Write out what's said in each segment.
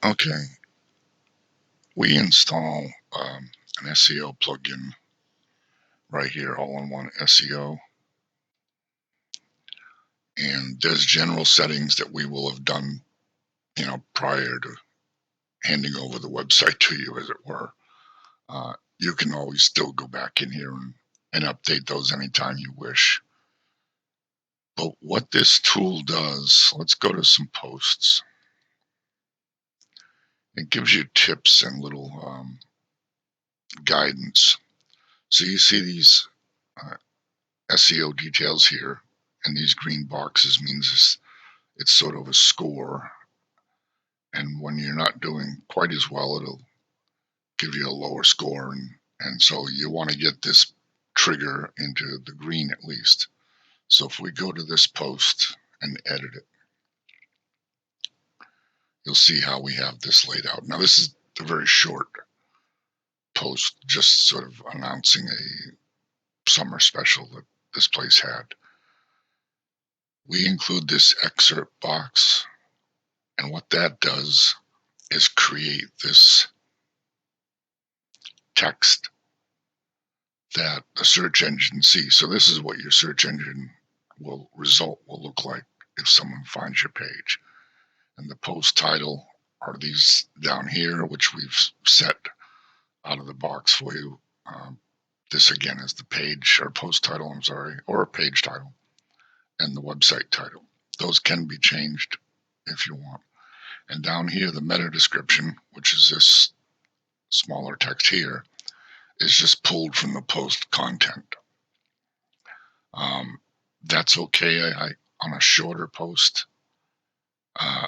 Okay, we install an SEO plugin right here, all-in-one SEO. And there's general settings that we will have done, prior to handing over the website to you, as it were. You can always still go back in here and update those anytime you wish. But what this tool does, let's go to some posts. It gives you tips and little guidance. So you see these SEO details here, and these green boxes means it's sort of a score. And when you're not doing quite as well, it'll give you a lower score. And so you want to get this trigger into the green at least. So if we go to this post and edit it, you'll see how we have this laid out. Now, this is a very short post, just sort of announcing a summer special that this place had. We include this excerpt box, and what that does is create this text that the search engine sees. So this is what your search engine will look like if someone finds your page. And the post title are these down here, which we've set out of the box for you. This again is the page or post title, or a page title, and the website title. Those can be changed if you want. And down here, the meta description, which is this smaller text here, is just pulled from the post content. That's okay on a shorter post,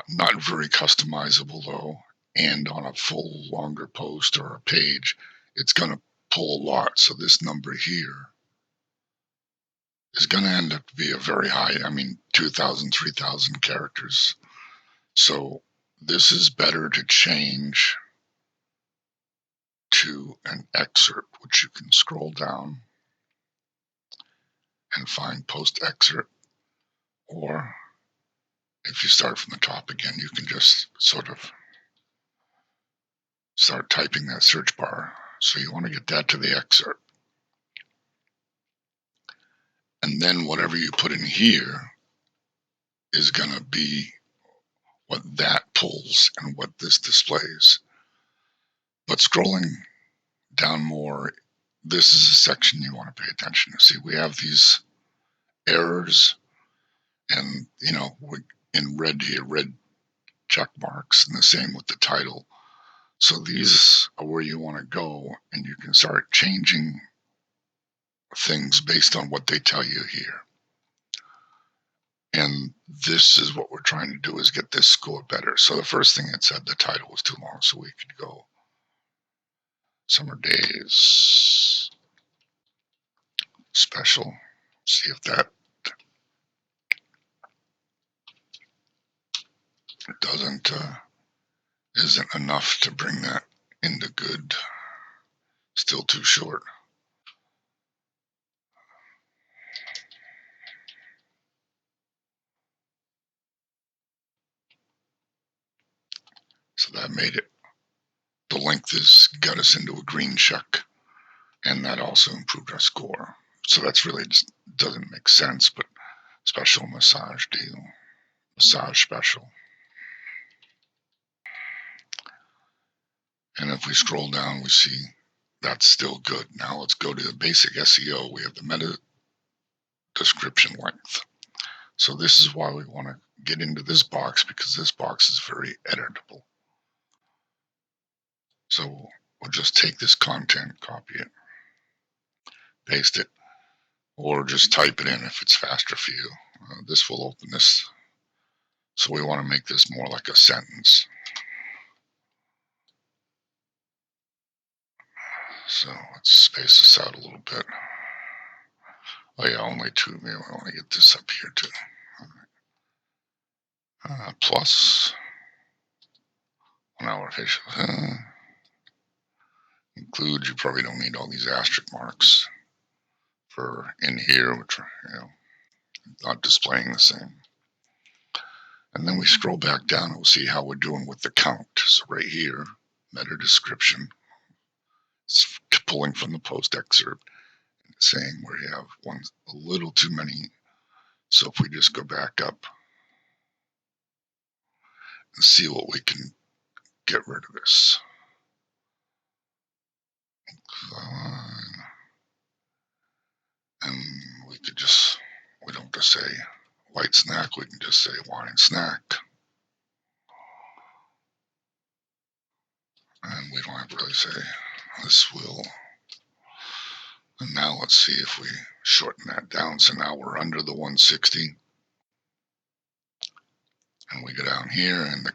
not very customizable though, and on a full longer post or a page, it's going to pull a lot. So this number here is going to end up to be a very high, 2,000, 3,000 characters. So this is better to change to an excerpt, which you can scroll down and find post excerpt. Or if you start from the top again, you can just sort of start typing that search bar. So you want to get that to the excerpt. And then whatever you put in here is going to be what that pulls and what this displays. But scrolling down more, this is a section you want to pay attention to. See, we have these errors, and in red here, red check marks, and the same with the title. So these are where you want to go, and you can start changing things based on what they tell you here. And this is what we're trying to do, is get this score better. So the first thing it said, the title was too long, so we could go summer days special. See if that isn't enough to bring that into good. Still too short. So that made it. The length got us into a green check, and that also improved our score. So that's really just doesn't make sense, but special massage deal. Massage special. And if we scroll down, we see that's still good. Now let's go to the basic SEO. We have the meta description length. So this is why we want to get into this box, because this box is very editable. So we'll just take this content, copy it, paste it, or just type it in if it's faster for you. This will open this. So we want to make this more like a sentence. So let's space this out a little bit. Oh yeah, only two. Maybe I want to get this up here too. All right. Plus 1 hour facial. Include, you probably don't need all these asterisk marks for in here, which are, not displaying the same. And then we scroll back down and we'll see how we're doing with the count. So right here, meta description, it's pulling from the post excerpt, and it's saying we have a little too many. So if we just go back up and see what we can get rid of this. And we don't have to say light snack, we can just say wine snack. And we don't have to really say this will. And now let's see if we shorten that down. So now we're under the 160. And we go down here, and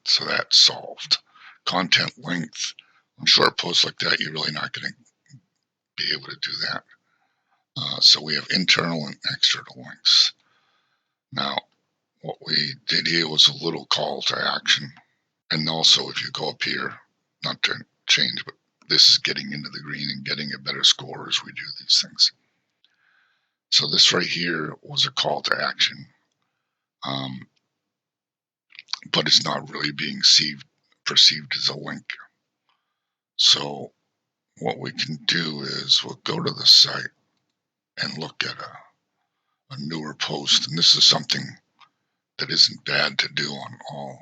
so that's solved. Content length. On short posts like that, you're really not going to be able to do that. So we have internal and external links. Now, what we did here was a little call to action. And also, if you go up here, not to change, but this is getting into the green and getting a better score as we do these things. So this right here was a call to action, but it's not really being perceived as a link. So what we can do is we'll go to the site and look at a newer post. And this is something that isn't bad to do on all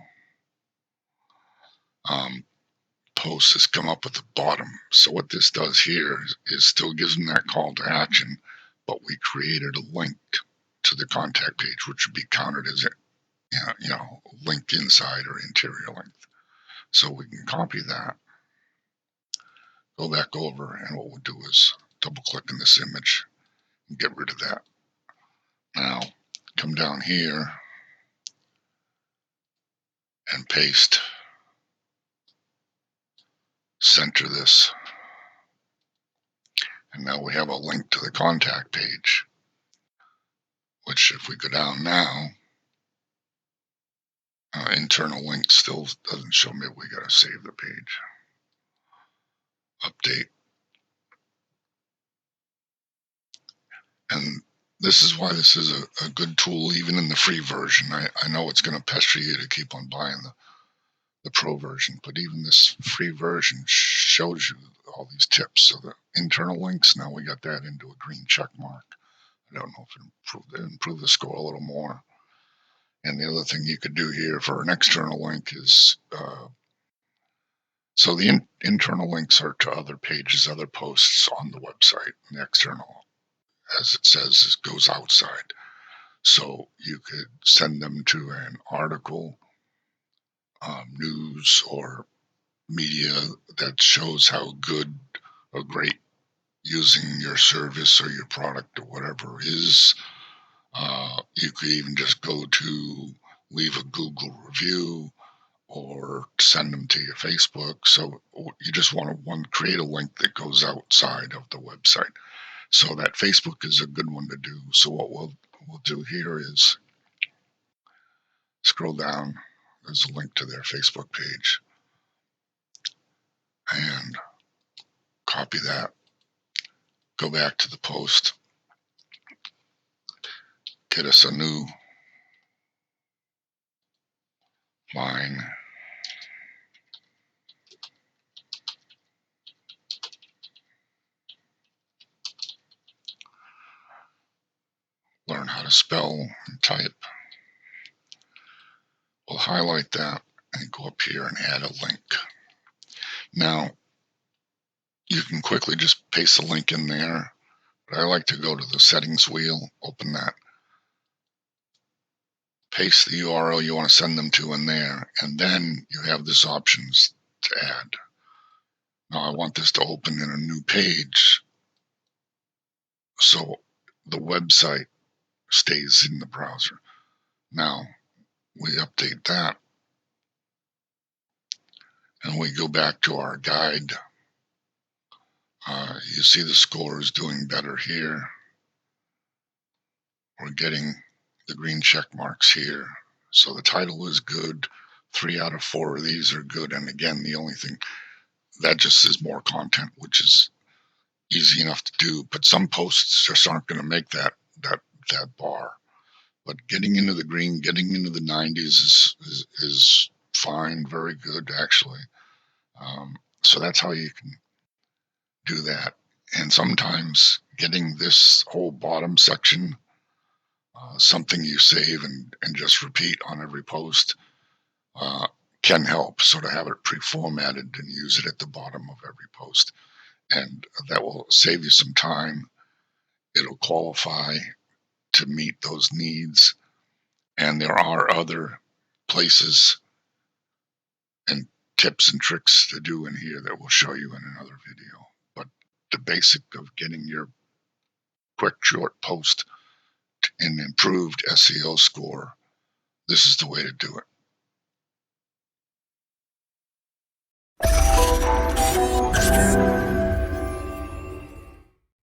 posts is come up at the bottom. So what this does here is still gives them that call to action, but we created a link to the contact page, which would be counted as a link inside or interior link. So we can copy that, go back over, and what we'll do is double click in this image and get rid of that. Now come down here and paste, center this, and now we have a link to the contact page, which if we go down now, internal link still doesn't show me. We got to save the page, update. And this is why this is a good tool, even in the free version. I know it's going to pester you to keep on buying the pro version, but even this free version shows you all these tips. So the internal links, now we got that into a green check mark. I don't know if it improved the score a little more. And the other thing you could do here for an external link is, so the internal links are to other pages, other posts on the website. And the external, as it says, goes outside. So you could send them to an article, news, or media that shows how good or great using your service or your product or whatever is. You could even just go to leave a Google review or send them to your Facebook. So you just want to create a link that goes outside of the website. So that Facebook is a good one to do. So what we'll do here is scroll down. There's a link to their Facebook page. And copy that. Go back to the post. Get us a new line. Learn how to spell and type. We'll highlight that and go up here and add a link. Now, you can quickly just paste the link in there, but I like to go to the settings wheel, open that, paste the URL you want to send them to in there, and then you have this options to add. Now I want this to open in a new page, so the website stays in the browser. Now we update that, and we go back to our guide. You see the score is doing better here. We're getting the green check marks here. So the title is good. 3 out of 4 of these are good. And again, the only thing that just is more content, which is easy enough to do. But some posts just aren't going to make that bar. But getting into the green, getting into the 90s is fine, very good actually. So that's how you can do that. And sometimes getting this whole bottom section, something you save and just repeat on every post, can help. So to have it pre-formatted and use it at the bottom of every post. And that will save you some time. It'll qualify to meet those needs. And there are other places and tips and tricks to do in here that we'll show you in another video. But the basic of getting your quick, short post an improved SEO score, this is the way to do it.